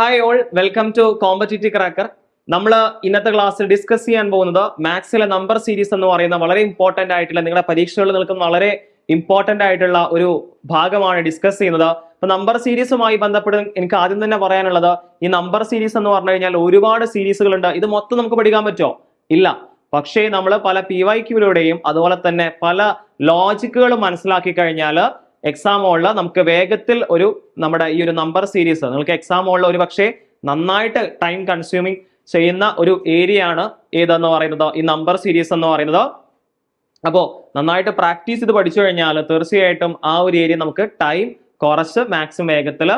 Hi all, welcome to competitive cracker. നമ്മൾ ഇന്നത്തെ ക്ലാസ്സിൽ ഡിസ്കസ് ചെയ്യാൻ പോകുന്നത് മാത്സിലെ നമ്പർ സീരീസ് എന്ന് പറയുന്ന വളരെ ഇമ്പോർട്ടന്റ് ആയിട്ടുള്ള നിങ്ങളുടെ പരീക്ഷകളിൽ നിൽക്കുന്ന വളരെ ഇമ്പോർട്ടന്റ് ആയിട്ടുള്ള ഒരു ഭാഗമാണ് ഡിസ്കസ് ചെയ്യുന്നത്. അപ്പൊ നമ്പർ സീരീസുമായി ബന്ധപ്പെട്ട് എനിക്ക് ആദ്യം തന്നെ പറയാനുള്ളത്, ഈ നമ്പർ സീരീസ് എന്ന് പറഞ്ഞു കഴിഞ്ഞാൽ ഒരുപാട് സീരീസുകളുണ്ട്. ഇത് മൊത്തം നമുക്ക് പഠിക്കാൻ പറ്റുമോ? ഇല്ല. പക്ഷേ നമ്മൾ പല PYQയിലൂടെയും അതുപോലെ തന്നെ പല ലോജിക്കുകളും മനസ്സിലാക്കി കഴിഞ്ഞാൽ എക്സാം ഹോളിൽ നമുക്ക് വേഗത്തിൽ നമ്മുടെ ഈ ഒരു നമ്പർ സീരീസ് നിങ്ങൾക്ക് എക്സാം ഹോളിൽ ഒരു പക്ഷേ നന്നായിട്ട് ടൈം കൺസ്യൂമിങ് ചെയ്യുന്ന ഒരു ഏരിയ ആണ് ഏതെന്ന് പറയുന്നത്, ഈ നമ്പർ സീരീസ് എന്ന് പറയുന്നത്. അപ്പോൾ നന്നായിട്ട് പ്രാക്ടീസ് ചെയ്ത് പഠിച്ചു കഴിഞ്ഞാൽ തീർച്ചയായിട്ടും ആ ഒരു ഏരിയ നമുക്ക് ടൈം കുറച്ച് മാക്സിമം വേഗത്തിൽ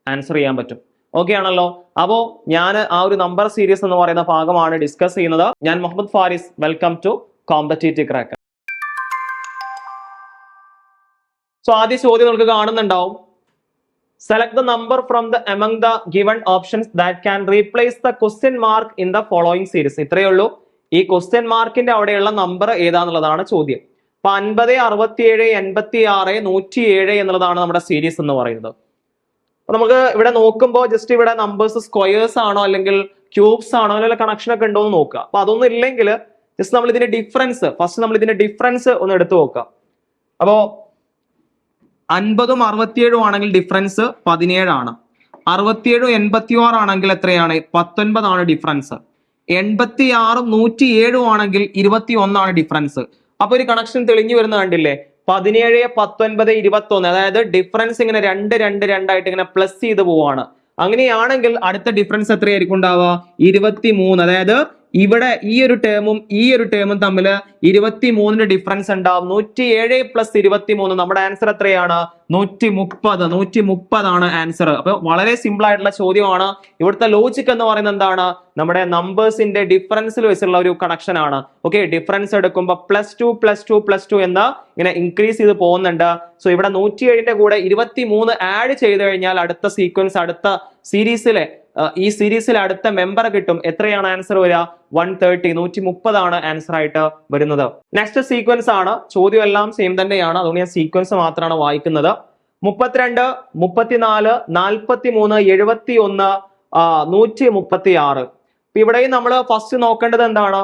ആൻസർ ചെയ്യാൻ പറ്റും. ഓക്കെ ആണല്ലോ? അപ്പോൾ ഞാൻ ആ ഒരു നമ്പർ സീരീസ് എന്ന് പറയുന്ന ഭാഗമാണ് ഡിസ്കസ് ചെയ്യുന്നത്. ഞാൻ Muhammad Faris. Welcome to competitive cracker. So ആദ്യ ചോദ്യം നമുക്ക് കാണുന്നുണ്ടാവും. Select the number from the among the given options that can replace the question mark in the following series. ഇത്രയേ ഉള്ളൂ. ഈ ക്വസ്റ്റ്യൻ മാർക്കിന്റെ അവിടെയുള്ള നമ്പർ ഏതാന്നുള്ളതാണ് ചോദ്യം. അപ്പൊ 50, 67, 86, 107 എന്നുള്ളതാണ് നമ്മുടെ സീരീസ് എന്ന് പറയുന്നത്. അപ്പൊ നമുക്ക് ഇവിടെ നോക്കുമ്പോൾ ജസ്റ്റ് ഇവിടെ നമ്പേഴ്സ് സ്ക്വയേഴ്സ് ആണോ അല്ലെങ്കിൽ ക്യൂബ്സ് ആണോ അല്ലെങ്കിൽ കണക്ഷൻ ഒക്കെ ഉണ്ടോ എന്ന് നോക്കുക. അപ്പൊ അതൊന്നും ഇല്ലെങ്കിൽ ജസ്റ്റ് നമ്മൾ ഇതിന്റെ ഡിഫറൻസ് ഒന്ന് എടുത്തു നോക്കാം. അപ്പോ 50ഉം 67ഉം ആണെങ്കിൽ ഡിഫറൻസ് 17 ആണ്. 67ഉം 86 ആണെങ്കിൽ എത്രയാണ്? 19 ആണ് ഡിഫറൻസ്. 86ഉം 107ഉം ആണെങ്കിൽ 21 ആണ് ഡിഫറൻസ്. അപ്പൊ ഒരു കണക്ഷൻ തെളിഞ്ഞു വരുന്ന കണ്ടില്ലേ? 17, 19, 21. അതായത് ഡിഫറൻസ് ഇങ്ങനെ 2, 2, 2 ആയിട്ട് ഇങ്ങനെ പ്ലസ് ചെയ്ത് പോവാണ്. അങ്ങനെയാണെങ്കിൽ അടുത്ത ഡിഫറൻസ് എത്രയായിരിക്കും ഉണ്ടാവുക? 23. അതായത് ഇവിടെ ഈ ഒരു ടേമും തമ്മിൽ 23 ഡിഫറൻസ് ഉണ്ടാവും. 107 + 23. നമ്മുടെ ആൻസർ എത്രയാണ്? 130 ആണ് ആൻസർ. അപ്പൊ വളരെ സിമ്പിൾ ആയിട്ടുള്ള ചോദ്യമാണ്. ഇവിടുത്തെ ലോജിക് എന്ന് പറയുന്നത് എന്താണ്? നമ്മുടെ നമ്പേഴ്സിന്റെ ഡിഫറൻസിൽ വെച്ചുള്ള ഒരു കണക്ഷൻ ആണ്. ഓക്കെ, ഡിഫറൻസ് എടുക്കുമ്പോൾ +2 എന്ന് ഇങ്ങനെ ഇൻക്രീസ് ചെയ്ത് പോകുന്നുണ്ട്. സോ ഇവിടെ 107ന്റെ കൂടെ 23 ആഡ് ചെയ്ത് കഴിഞ്ഞാൽ അടുത്ത സീക്വൻസ്, അടുത്ത സീരീസിലെ ഈ സീരീസിൽ അടുത്ത മെമ്പർ കിട്ടും. എത്രയാണ് ആൻസർ വരിക? 130. 130 ആണ് ആൻസർ ആയിട്ട് വരുന്നത്. നെക്സ്റ്റ് സീക്വൻസ് ആണ്. ചോദ്യം എല്ലാം സെയിം തന്നെയാണ്, അതുകൊണ്ട് ഞാൻ സീക്വൻസ് മാത്രമാണ് വായിക്കുന്നത്. 32, 34, 43, 71, 136. ഇവിടെയും നമ്മൾ ഫസ്റ്റ് നോക്കേണ്ടത് എന്താണ്?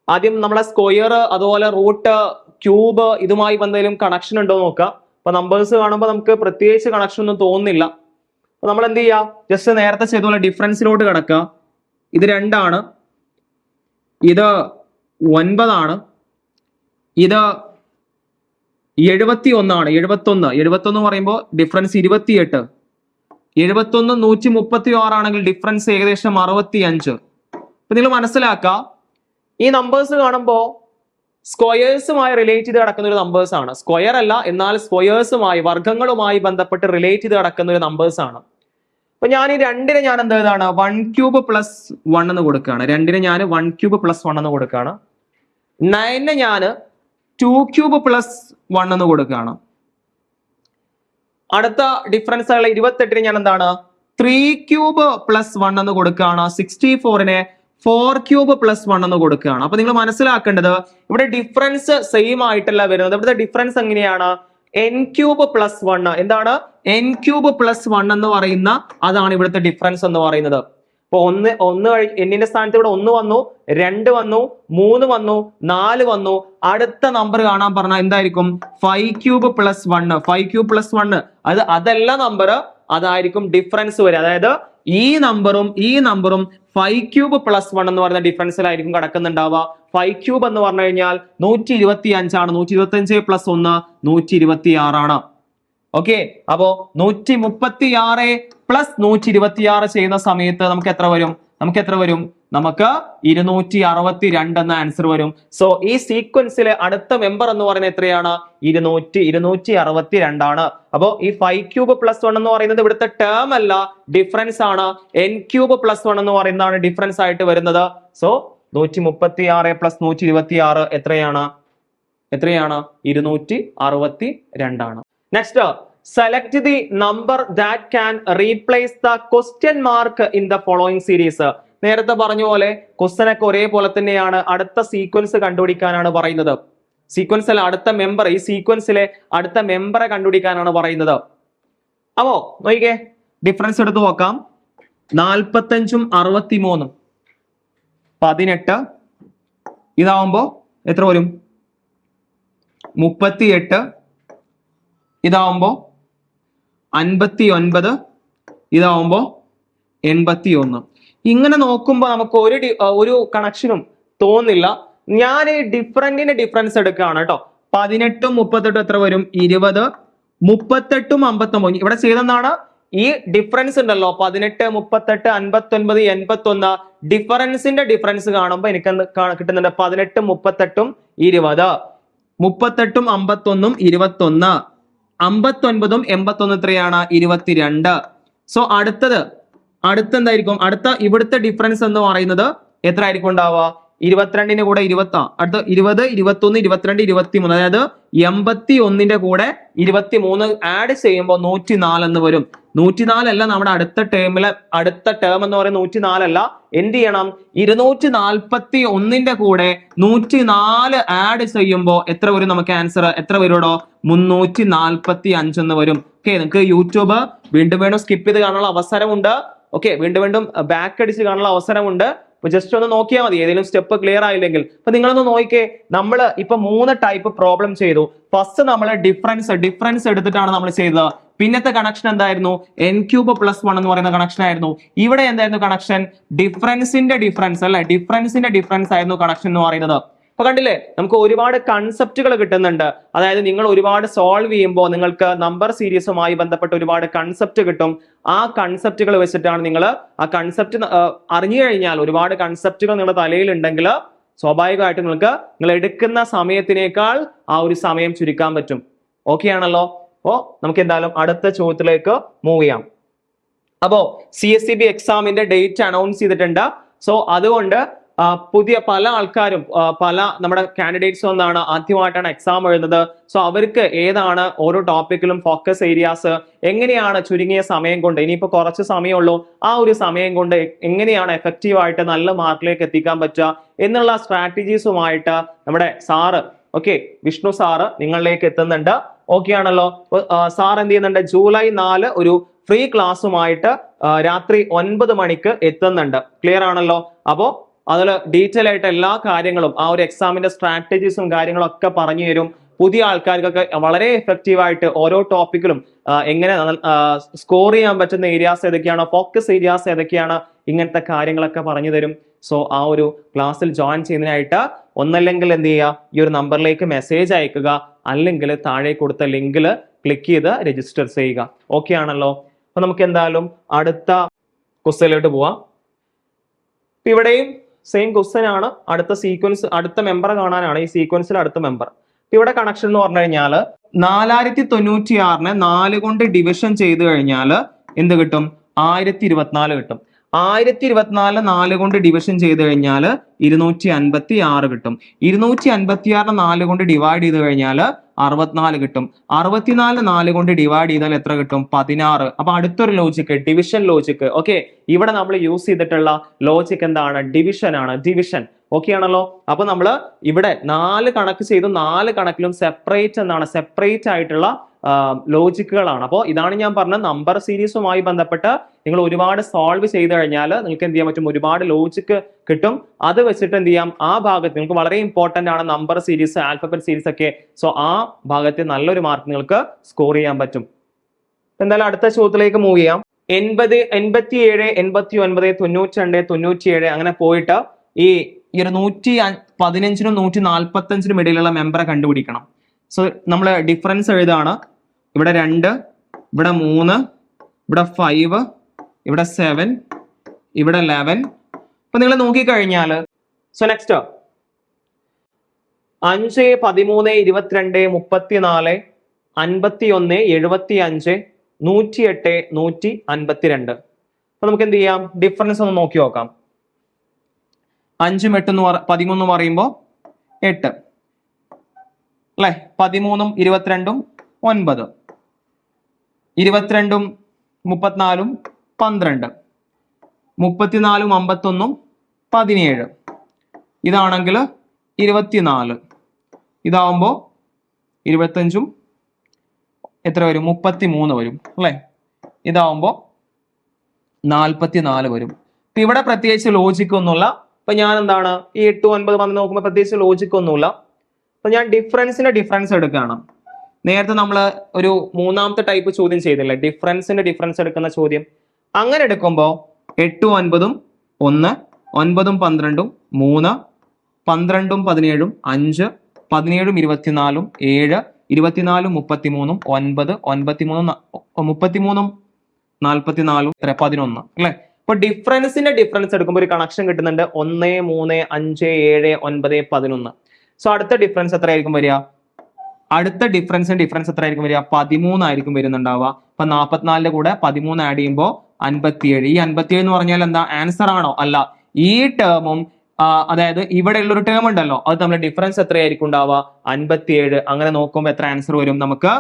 ആദ്യം നമ്മളെ സ്ക്വയർ അതുപോലെ റൂട്ട്, ക്യൂബ് ഇതുമായി എന്തെങ്കിലും കണക്ഷൻ ഉണ്ടോ നോക്കുക. അപ്പൊ നമ്പേഴ്സ് കാണുമ്പോൾ നമുക്ക് പ്രത്യേകിച്ച് കണക്ഷൻ ഒന്നും തോന്നുന്നില്ല. നമ്മൾ എന്ത് ചെയ്യുക? ജസ്റ്റ് നേരത്തെ ചെയ്തുള്ള ഡിഫറൻസിലോട്ട് കിടക്കുക. ഇത് 2 ആണ്, ഇത് 9 ആണ്, ഇത് 71 ആണ്. 71 പറയുമ്പോൾ ഡിഫറൻസ് 28. 71 136 ആണെങ്കിൽ ഡിഫറൻസ് ഏകദേശം 65. അപ്പൊ നിങ്ങൾ മനസ്സിലാക്കുക, ഈ നമ്പേഴ്സ് കാണുമ്പോൾ സ്ക്വയേഴ്സുമായി റിലേറ്റ് ചെയ്ത് കിടക്കുന്ന ഒരു നമ്പേഴ്സ് ആണ്. സ്ക്വയർ അല്ല, എന്നാൽ സ്ക്വയേഴ്സുമായി, വർഗ്ഗങ്ങളുമായി ബന്ധപ്പെട്ട് റിലേറ്റ് ചെയ്ത് കിടക്കുന്ന ഒരു നമ്പേഴ്സ് ആണ്. അപ്പൊ ഞാൻ ഈ 2നെ ഞാൻ എന്താണ് 1³ + 1 എന്ന് കൊടുക്കുകയാണ്. 2നെ ഞാൻ 1³ + 1 എന്ന് കൊടുക്കുകയാണ്. 9നെ ഞാൻ 2³ + 1 എന്ന് കൊടുക്കുകയാണ്. അടുത്ത ഡിഫറൻസ് ആയുള്ള 28നെ ഞാൻ എന്താണ് 3³ + 1 എന്ന് കൊടുക്കുകയാണ്. 64നെ 4³ + 1 എന്ന് കൊടുക്കുകയാണ്. അപ്പൊ നിങ്ങൾ മനസ്സിലാക്കേണ്ടത് ഇവിടെ ഡിഫറൻസ് സെയിം ആയിട്ടല്ല വരുന്നത്. ഇവിടുത്തെ ഡിഫറൻസ് എങ്ങനെയാണ്? n³ + 1. എന്താണ് n³ + 1 എന്ന് പറയുന്ന അതാണ് ഇവിടുത്തെ ഡിഫറൻസ് എന്ന് പറയുന്നത്. അപ്പൊ എന്നിന്റെ സ്ഥാനത്ത് ഇവിടെ 1 വന്നു, 2 വന്നു, 3 വന്നു, 4 വന്നു. അടുത്ത നമ്പർ കാണാൻ പറഞ്ഞാൽ എന്തായിരിക്കും? 5³ + 1. 5³ + 1 അതല്ല നമ്പർ, അതായിരിക്കും ഡിഫറൻസ് വരെ. അതായത് ഈ നമ്പറും 5³ + 1 എന്ന് പറയുന്ന ഡിഫറൻസിലായിരിക്കും കിടക്കുന്നുണ്ടാവുക. 5³ എന്ന് പറഞ്ഞു കഴിഞ്ഞാൽ 125 ആണ്. 125 + 1 126 ആണ്. ഓക്കെ, അപ്പോ 136 + 126 ചെയ്യുന്ന സമയത്ത് നമുക്ക് എത്ര വരും? നമുക്ക് 262 എന്ന ആൻസർ വരും. സോ ഈ സീക്വൻസിലെ അടുത്ത മെമ്പർ എന്ന് പറയുന്നത് എത്രയാണ്? 262 ആണ്. അപ്പോ ഈ 5³ + 1 എന്ന് പറയുന്നത് ഇവിടുത്തെ ടേം അല്ല, ഡിഫറൻസ് ആണ്. n³ + 1 എന്ന് പറയുന്നതാണ് ഡിഫറൻസ് ആയിട്ട് വരുന്നത്. സോ 136 + 126 എത്രയാണ്? 262 ആണ്. Next, select the number that can replace the question mark in the following series. നേരത്തെ പറഞ്ഞ പോലെ ക്വസ്റ്റ്യൻ ഒക്കെ ഒരേപോലെ തന്നെയാണ്. അടുത്ത സീക്വൻസ് കണ്ടുപിടിക്കാനാണ് പറയുന്നത്. സീക്വൻസ് അല്ല, അടുത്ത മെമ്പർ, ഈ സീക്വൻസിലെ അടുത്ത മെമ്പറെ കണ്ടുപിടിക്കാനാണ് പറയുന്നത്. അപ്പോ നോക്കിക്കേ, ഡിഫറൻസ് എടുത്ത് നോക്കാം. 45ഉം 63ഉം 18. ഇതാവുമ്പോ എത്ര വരും? 38. ഇതാവുമ്പോ 59. ഇതാവുമ്പോ 81. ഇങ്ങനെ നോക്കുമ്പോ നമുക്ക് ഒരു കണക്ഷനും തോന്നില്ല. ഞാൻ ഈ ഡിഫറൻസ് എടുക്കുകയാണ് കേട്ടോ. 18ഉം 38ഉം എത്ര വരും? 20. 38ഉം 59. ഇവിടെ ചെയ്തെന്താണ്? ഈ ഡിഫറൻസ് ഉണ്ടല്ലോ 18, 38, 59, 81. ഡിഫറൻസ് കാണുമ്പോൾ എനിക്ക് കിട്ടുന്നുണ്ട് 18ഉം 38ഉം 20. 38ഉം 51ഉം 21. 59ഉം 81 എത്രയാണ്? 22. സോ അടുത്ത എന്തായിരിക്കും? ഇവിടുത്തെ ഡിഫറൻസ് എന്ന് പറയുന്നത് എത്ര ആയിരിക്കും ഉണ്ടാവുക? 22ന്റെ കൂടെ 20, അടുത്ത 20, 21, 22, 23. അതായത് 81ന്റെ കൂടെ 23 ആഡ് ചെയ്യുമ്പോൾ 104 എന്ന് വരും. 104 അല്ല നമ്മുടെ അടുത്ത ടേം എന്ന് പറയുന്നത് 104 അല്ല. എന്ത് ചെയ്യണം? 241ന്റെ കൂടെ 104 ആഡ് ചെയ്യുമ്പോൾ എത്ര വരും? നമുക്ക് ആൻസർ എത്ര വരുമോ? 345 എന്ന് വരും. ഓക്കെ, നിങ്ങൾക്ക് യൂട്യൂബ് വീണ്ടും സ്കിപ്പ് ചെയ്ത് കാണാനുള്ള അവസരമുണ്ട്. ഓക്കെ, വീണ്ടും ബാക്ക് അടിച്ച് കാണാനുള്ള അവസരമുണ്ട്. അപ്പൊ ജസ്റ്റ് ഒന്ന് നോക്കിയാൽ മതി, ഏതെങ്കിലും സ്റ്റെപ്പ് ക്ലിയർ ആയില്ലെങ്കിൽ. അപ്പൊ നിങ്ങളൊന്ന് നോക്കിക്കേ, നമ്മൾ ഇപ്പൊ 3 ടൈപ്പ് പ്രോബ്ലം ചെയ്തു. ഫസ്റ്റ് നമ്മൾ ഡിഫറൻസ് എടുത്തിട്ടാണ് നമ്മൾ ചെയ്തത്. പിന്നത്തെ കണക്ഷൻ എന്തായിരുന്നു? n³ + 1 എന്ന് പറയുന്ന കണക്ഷൻ ആയിരുന്നു. ഇവിടെ എന്തായിരുന്നു കണക്ഷൻ? ഡിഫറൻസിന്റെ ഡിഫറൻസ് ആയിരുന്നു കണക്ഷൻ എന്ന് പറയുന്നത്. അപ്പൊ കണ്ടില്ലേ, നമുക്ക് ഒരുപാട് കൺസെപ്റ്റുകൾ കിട്ടുന്നുണ്ട്. അതായത് നിങ്ങൾ ഒരുപാട് സോൾവ് ചെയ്യുമ്പോൾ നിങ്ങൾക്ക് നമ്പർ സീരീസുമായി ബന്ധപ്പെട്ട ഒരുപാട് കൺസെപ്റ്റ് കിട്ടും. ആ കൺസെപ്റ്റുകൾ വെച്ചിട്ടാണ് നിങ്ങൾ ആ കൺസെപ്റ്റ് അറിഞ്ഞു കഴിഞ്ഞാൽ, ഒരുപാട് കൺസെപ്റ്റുകൾ നിങ്ങളുടെ തലയിൽ ഉണ്ടെങ്കിൽ സ്വാഭാവികമായിട്ടും നിങ്ങൾ എടുക്കുന്ന സമയത്തിനേക്കാൾ ആ ഒരു സമയം ചുരുക്കാൻ പറ്റും. ഓക്കെ ആണല്ലോ? അപ്പോ നമുക്ക് എന്തായാലും അടുത്ത ചോദ്യത്തിലേക്ക് മൂവ് ചെയ്യാം. അപ്പോ CSEB എക്സാമിന്റെ ഡേറ്റ് അനൗൺസ് ചെയ്തിട്ടുണ്ട്. സോ അതുകൊണ്ട് പുതിയ പല ആൾക്കാരും നമ്മുടെ കാൻഡിഡേറ്റ്സ് ഒന്നാണ് ആദ്യമായിട്ടാണ് എക്സാം എഴുതുന്നത്. സോ അവർക്ക് ഏതാണ് ഓരോ ടോപ്പിക്കിലും ഫോക്കസ് ഏരിയാസ്, എങ്ങനെയാണ് ചുരുങ്ങിയ സമയം കൊണ്ട്, ഇനിയിപ്പോ കുറച്ച് സമയമുള്ളൂ, ആ ഒരു സമയം കൊണ്ട് എങ്ങനെയാണ് എഫക്റ്റീവ് ആയിട്ട് നല്ല മാർക്കിലേക്ക് എത്തിക്കാൻ പറ്റുക എന്നുള്ള സ്ട്രാറ്റജീസുമായിട്ട് നമ്മുടെ സാറ്, ഓക്കെ, വിഷ്ണു സാറ് നിങ്ങളിലേക്ക് എത്തുന്നുണ്ട്. ഓക്കെ ആണല്ലോ? സാർ എന്ത് ചെയ്യുന്നുണ്ട്? ജൂലൈ 4 ഒരു ഫ്രീ ക്ലാസ്സുമായിട്ട് രാത്രി 9 മണിക്ക് എത്തുന്നുണ്ട്. ക്ലിയർ ആണല്ലോ? അപ്പോ അതിൽ ഡീറ്റെയിൽ ആയിട്ട് എല്ലാ കാര്യങ്ങളും, ആ ഒരു എക്സാമിന്റെ സ്ട്രാറ്റജീസും കാര്യങ്ങളും ഒക്കെ പറഞ്ഞു തരും. പുതിയ ആൾക്കാർക്കൊക്കെ വളരെ എഫക്റ്റീവ് ആയിട്ട് ഓരോ ടോപ്പിക്കിലും എങ്ങനെ സ്കോർ ചെയ്യാൻ പറ്റുന്ന ഏരിയാസ് ഏതൊക്കെയാണ്, ഫോക്കസ് ഏരിയാസ് ഏതൊക്കെയാണ്, ഇങ്ങനത്തെ കാര്യങ്ങളൊക്കെ പറഞ്ഞു തരും. സോ ആ ഒരു ക്ലാസ്സിൽ ജോയിൻ ചെയ്യുന്നതിനായിട്ട് ഒന്നല്ലെങ്കിൽ എന്ത് ചെയ്യുക, ഈ ഒരു നമ്പറിലേക്ക് മെസ്സേജ് അയക്കുക, അല്ലെങ്കിൽ താഴെ കൊടുത്ത ലിങ്കിൽ ക്ലിക്ക് ചെയ്ത് രജിസ്റ്റർ ചെയ്യുക. ഓക്കെ ആണല്ലോ? അപ്പൊ നമുക്ക് എന്തായാലും അടുത്ത ക്വസ്റ്റ്യനിലോട്ട് പോവാം. ഇവിടെയും സെയിം ക്വസ്റ്റ്യൻ ആണ്. അടുത്ത സീക്വൻസ്, അടുത്ത മെമ്പർ കാണാനാണ് ഈ സീക്വൻസിൽ അടുത്ത മെമ്പർ. ഇവിടെ കണക്ഷൻ എന്ന് പറഞ്ഞു കഴിഞ്ഞാൽ 4096നെ 4 കൊണ്ട് ഡിവിഷൻ ചെയ്ത് കഴിഞ്ഞാൽ എന്ത് കിട്ടും? 1024 കിട്ടും. 1024 4 കൊണ്ട് ഡിവിഷൻ ചെയ്ത് കഴിഞ്ഞാൽ 256 കിട്ടും. 256 4 കൊണ്ട് ഡിവൈഡ് ചെയ്ത് കഴിഞ്ഞാൽ 64 കിട്ടും. 64 4 കൊണ്ട് ഡിവൈഡ് ചെയ്താൽ എത്ര കിട്ടും? 16. അപ്പൊ അടുത്തൊരു ലോജിക്ക് ഡിവിഷൻ ലോജിക്ക്. ഓക്കെ, ഇവിടെ നമ്മൾ യൂസ് ചെയ്തിട്ടുള്ള ലോജിക്ക് എന്താണ്? ഡിവിഷൻ ആണ്. ഡിവിഷൻ. ഓക്കെ ആണല്ലോ? അപ്പൊ നമ്മൾ ഇവിടെ 4 കണക്ക് ചെയ്തു. 4 കണക്കിലും സെപ്പറേറ്റ് ആയിട്ടുള്ള ലോജിക്കുകളാണ്. അപ്പോൾ ഇതാണ് ഞാൻ പറഞ്ഞ നമ്പർ സീരീസുമായി ബന്ധപ്പെട്ട് നിങ്ങൾ ഒരുപാട് സോൾവ് ചെയ്ത് കഴിഞ്ഞാൽ നിങ്ങൾക്ക് എന്ത് ചെയ്യാൻ പറ്റും? ഒരുപാട് ലോജിക്ക് കിട്ടും. അത് വെച്ചിട്ട് എന്ത് ചെയ്യാം? ആ ഭാഗത്ത് നിങ്ങൾക്ക് വളരെ ഇമ്പോർട്ടന്റ് ആണ് നമ്പർ സീരീസ്, ആൽഫബറ്റ് സീരീസ് ഒക്കെ. സോ ആ ഭാഗത്ത് നല്ലൊരു മാർക്ക് നിങ്ങൾക്ക് സ്കോർ ചെയ്യാൻ പറ്റും. എന്തായാലും അടുത്ത ചോദ്യത്തിലേക്ക് മൂവ് ചെയ്യാം. 80, 87, 89, 92, 97 അങ്ങനെ പോയിട്ട് ഈ 115നും 145നും ഇടയിലുള്ള മെമ്പറെ കണ്ടുപിടിക്കണം. സോ നമ്മൾ ഡിഫറൻസ് എഴുതാണ്. ഇവിടെ 2, ഇവിടെ 3, ഇവിടെ 5, ഇവിടെ 7, ഇവിടെ 11. അപ്പൊ നിങ്ങൾ നോക്കിക്കഴിഞ്ഞാൽ സോ നെക്സ്റ്റ് 5, 13, 22, 34, 51, 75, 108, 152. അപ്പൊ നമുക്ക് എന്ത് ചെയ്യാം? ഡിഫറൻസ് ഒന്ന് നോക്കി നോക്കാം. 5ഉം 8 13 പറയുമ്പോൾ 8 അല്ലെ? 13ഉം 22ഉം 9, 22ഉം 34ഉം 12, 34ഉം 51ഉം 17. ഇതാണെങ്കിൽ 24. ഇതാവുമ്പോൾ 25ഉം എത്ര വരും? 33 വരും അല്ലെ? ഇതാവുമ്പോൾ 44 വരും. ഇപ്പൊ ഇവിടെ പ്രത്യേകിച്ച് ലോജിക് ഒന്നുമില്ല. ഇപ്പൊ ഞാൻ എന്താണ് ഈ 8, 9, 10 നോക്കുമ്പോൾ പ്രത്യേകിച്ച് ലോജിക് ഒന്നുമില്ല. അപ്പൊ ഞാൻ ഡിഫറൻസ് എടുക്കുകയാണ്. നേരത്തെ നമ്മൾ ഒരു മൂന്നാമത്തെ ടൈപ്പ് ചോദ്യം ചെയ്തില്ലേ, ഡിഫറൻസ് എടുക്കുന്ന ചോദ്യം. അങ്ങനെ എടുക്കുമ്പോൾ 8, 9, 1, 9, 12, 3, 12, 17, 5, 17, 24, 7, 24, 33, 9, 93, 33, 44, 11 അല്ലെ. അപ്പൊ ഡിഫറൻസ് എടുക്കുമ്പോൾ ഒരു കണക്ഷൻ കിട്ടുന്നുണ്ട് 1, 3, 5, 7, 9, 11. സോ അടുത്ത ഡിഫറൻസ് എത്രയായിരിക്കും വരിക? അടുത്ത ഡിഫറൻസ് എത്രയായിരിക്കും വരിക? 13 ആയിരിക്കും വരുന്നുണ്ടാവുക. അപ്പൊ 44 കൂടെ 13 ആഡ് ചെയ്യുമ്പോൾ 57. ഈ 57 എന്ന് പറഞ്ഞാൽ എന്താ, ആൻസർ ആണോ? അല്ല. ഈ ടേമും അതായത് ഇവിടെ ഉള്ള ഒരു ടേം ഉണ്ടല്ലോ, അത് തമ്മിൽ ഡിഫറൻസ് എത്രയായിരിക്കും ഉണ്ടാവുക? 57. അങ്ങനെ നോക്കുമ്പോൾ എത്ര ആൻസർ വരും? നമുക്ക്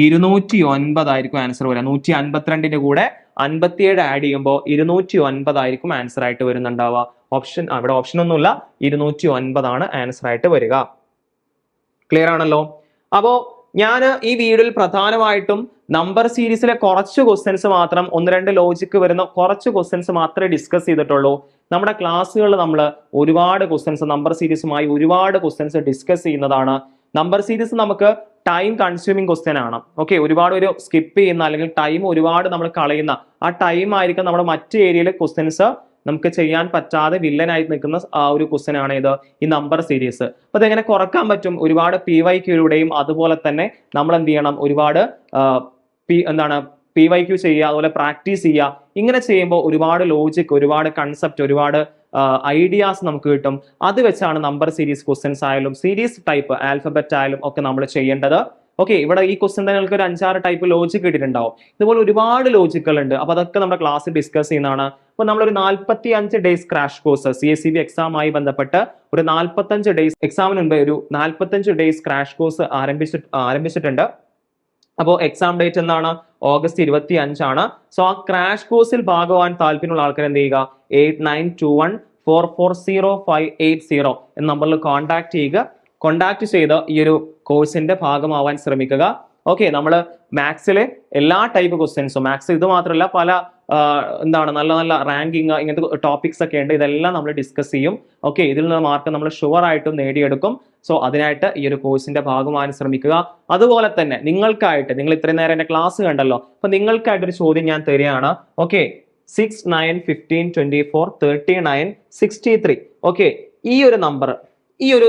209 ആയിരിക്കും ആൻസർ വരിക. 152ന്റെ കൂടെ 57 ആഡ് ചെയ്യുമ്പോൾ 209 ആയിരിക്കും ആൻസർ ആയിട്ട് വരുന്നുണ്ടാവുക. ഇവിടെ ഓപ്ഷൻ ഒന്നുമില്ല, 209 ആണ് ആൻസർ ആയിട്ട് വരിക. ക്ലിയർ ആണല്ലോ? അപ്പോ ഞാൻ ഈ വീഡിയോയിൽ പ്രധാനമായിട്ടും നമ്പർ സീരീസിലെ കുറച്ച് ക്വസ്റ്റ്യൻസ് മാത്രം, 1-2 ലോജിക്ക് വരുന്ന കുറച്ച് ക്വസ്റ്റ്യൻസ് മാത്രമേ ഡിസ്കസ് ചെയ്തിട്ടുള്ളൂ. നമ്മുടെ ക്ലാസ്സുകളിൽ നമ്മൾ ഒരുപാട് ക്വസ്റ്റ്യൻസ് നമ്പർ സീരീസുമായി ഒരുപാട് ക്വസ്റ്റ്യൻസ് ഡിസ്കസ് ചെയ്യുന്നതാണ്. നമ്പർ സീരീസ് നമുക്ക് ടൈം കൺസ്യൂമിങ് ക്വസ്റ്റ്യൻ ആണ്. ഓക്കെ, ഒരുപാട് ഒരു സ്കിപ്പ് ചെയ്യുന്ന അല്ലെങ്കിൽ ടൈം ഒരുപാട് നമ്മൾ കളയുന്ന ആ ടൈം ആയിരിക്കും നമ്മുടെ മറ്റു ഏരിയയിലെ ക്വസ്റ്റ്യൻസ് നമുക്ക് ചെയ്യാൻ പറ്റാതെ വില്ലനായി നിൽക്കുന്ന ആ ഒരു ക്വസ്റ്റ്യൻ ആണ് ഇത്, ഈ നമ്പർ സീരീസ്. അപ്പൊ അതെങ്ങനെ കുറക്കാൻ പറ്റും? ഒരുപാട് PYQയിലൂടെയും അതുപോലെ തന്നെ നമ്മൾ എന്ത് ചെയ്യണം, ഒരുപാട് PYQ ചെയ്യുക, അതുപോലെ പ്രാക്ടീസ് ചെയ്യുക. ഇങ്ങനെ ചെയ്യുമ്പോൾ ഒരുപാട് ലോജിക്, ഒരുപാട് കൺസെപ്റ്റ്, ഒരുപാട് ഐഡിയാസ് നമുക്ക് കിട്ടും. അത് വെച്ചാണ് നമ്പർ സീരീസ് ക്വസ്റ്റ്യൻസ് ആയാലും സീരീസ് ടൈപ്പ് ആൽഫബറ്റ് ആയാലും ഒക്കെ നമ്മൾ ചെയ്യേണ്ടത്. ഓക്കെ, ഇവിടെ ഈ ക്വസ്റ്റ്യൻ തന്നെ നിങ്ങൾക്ക് ഒരു 5-6 ടൈപ്പ് ലോജിക് കിട്ടിയിട്ടുണ്ടാവും. ഇതുപോലെ ഒരുപാട് ലോജിക്കുകൾ ഉണ്ട്. അപ്പൊ അതൊക്കെ നമ്മുടെ ക്ലാസ്സിൽ ഡിസ്കസ് ചെയ്യുന്നതാണ്. അപ്പൊ നമ്മളൊരു 45 ഡേയ്സ് ക്രാഷ് കോഴ്സ് CSEB എക്സാമായി ബന്ധപ്പെട്ട് ഒരു 45 ഡേയ്സ് എക്സാമിന് മുമ്പ് ഒരു 45 ഡേയ്സ് ക്രാഷ് കോഴ്സ് ആരംഭിച്ചിട്ടുണ്ട്. അപ്പോൾ എക്സാം ഡേറ്റ് എന്താണ്? ഓഗസ്റ്റ് 25 ആണ്. സോ ആ ക്രാഷ് കോഴ്സിൽ ഭാഗമാകാൻ താല്പര്യമുള്ള ആൾക്കാർ എന്ത് ചെയ്യുക? 8921440580 എന്ന നമ്പറിൽ കോൺടാക്ട് ചെയ്യുക. കോൺടാക്ട് ചെയ്ത് ഈ ഒരു കോഴ്സിന്റെ ഭാഗമാവാൻ ശ്രമിക്കുക. ഓക്കെ, നമ്മൾ മാത്സിലെ എല്ലാ ടൈപ്പ് ക്വസ്റ്റ്യൻസും, മാത്സ് ഇത് മാത്രമല്ല പല നല്ല നല്ല റാങ്കിങ് ഇങ്ങനത്തെ ടോപ്പിക്സ് ഒക്കെ ഉണ്ട്. ഇതെല്ലാം നമ്മൾ ഡിസ്കസ് ചെയ്യും. ഓക്കെ, ഇതിൽ നിന്ന് മാർക്ക് നമ്മൾ ഷുവർ ആയിട്ടും നേടിയെടുക്കും. സോ അതിനായിട്ട് ഈ ഒരു കോഴ്സിന്റെ ഭാഗമാകാൻ ശ്രമിക്കുക. അതുപോലെ തന്നെ നിങ്ങൾക്കായിട്ട്, നിങ്ങൾ ഇത്രയും നേരം എന്റെ ക്ലാസ് കണ്ടല്ലോ, അപ്പൊ നിങ്ങൾക്കായിട്ടൊരു ചോദ്യം ഞാൻ തരികയാണ്. ഓക്കെ, 6, 9, 15, 24, 39, 63. ഓക്കെ, ഈ ഒരു നമ്പർ, ഈ ഒരു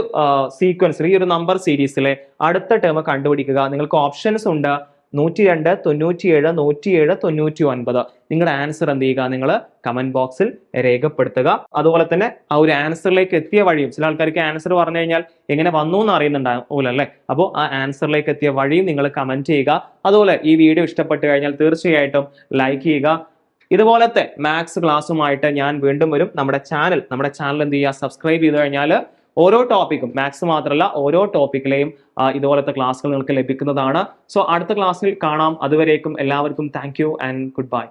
സീക്വൻസിൽ, ഈ ഒരു നമ്പർ സീരീസിലെ അടുത്ത ടേം കണ്ടുപിടിക്കുക. നിങ്ങൾക്ക് ഓപ്ഷൻസ് ഉണ്ട് 102, 97, 107, 99. നിങ്ങളുടെ ആൻസർ എന്ത് ചെയ്യുക? നിങ്ങൾ കമന്റ് ബോക്സിൽ രേഖപ്പെടുത്തുക. അതുപോലെ തന്നെ ആ ഒരു ആൻസറിലേക്ക് എത്തിയ വഴിയും, ചില ആൾക്കാർക്ക് ആൻസർ പറഞ്ഞു കഴിഞ്ഞാൽ എങ്ങനെ വന്നു എന്ന് അറിയുന്നുണ്ടാവില്ല അല്ലേ? അപ്പോൾ ആ ആൻസറിലേക്ക് എത്തിയ വഴിയും നിങ്ങൾ കമന്റ് ചെയ്യുക. അതുപോലെ ഈ വീഡിയോ ഇഷ്ടപ്പെട്ടു കഴിഞ്ഞാൽ തീർച്ചയായിട്ടും ലൈക്ക് ചെയ്യുക. ഇതുപോലത്തെ മാത്സ് ക്ലാസ്സുമായിട്ട് ഞാൻ വീണ്ടും വരും. നമ്മുടെ ചാനൽ എന്ത് ചെയ്യുക? സബ്സ്ക്രൈബ് ചെയ്ത് കഴിഞ്ഞാൽ ഓരോ ടോപ്പിക്കും, മാത്സ് മാത്രമല്ല ഓരോ ടോപ്പിക്കിലെയും ഇതുപോലത്തെ ക്ലാസ്സുകൾ നിങ്ങൾക്ക് ലഭിക്കുന്നതാണ്. സോ അടുത്ത ക്ലാസ്സിൽ കാണാം. അതുവരേക്കും എല്ലാവർക്കും thank you and good bye.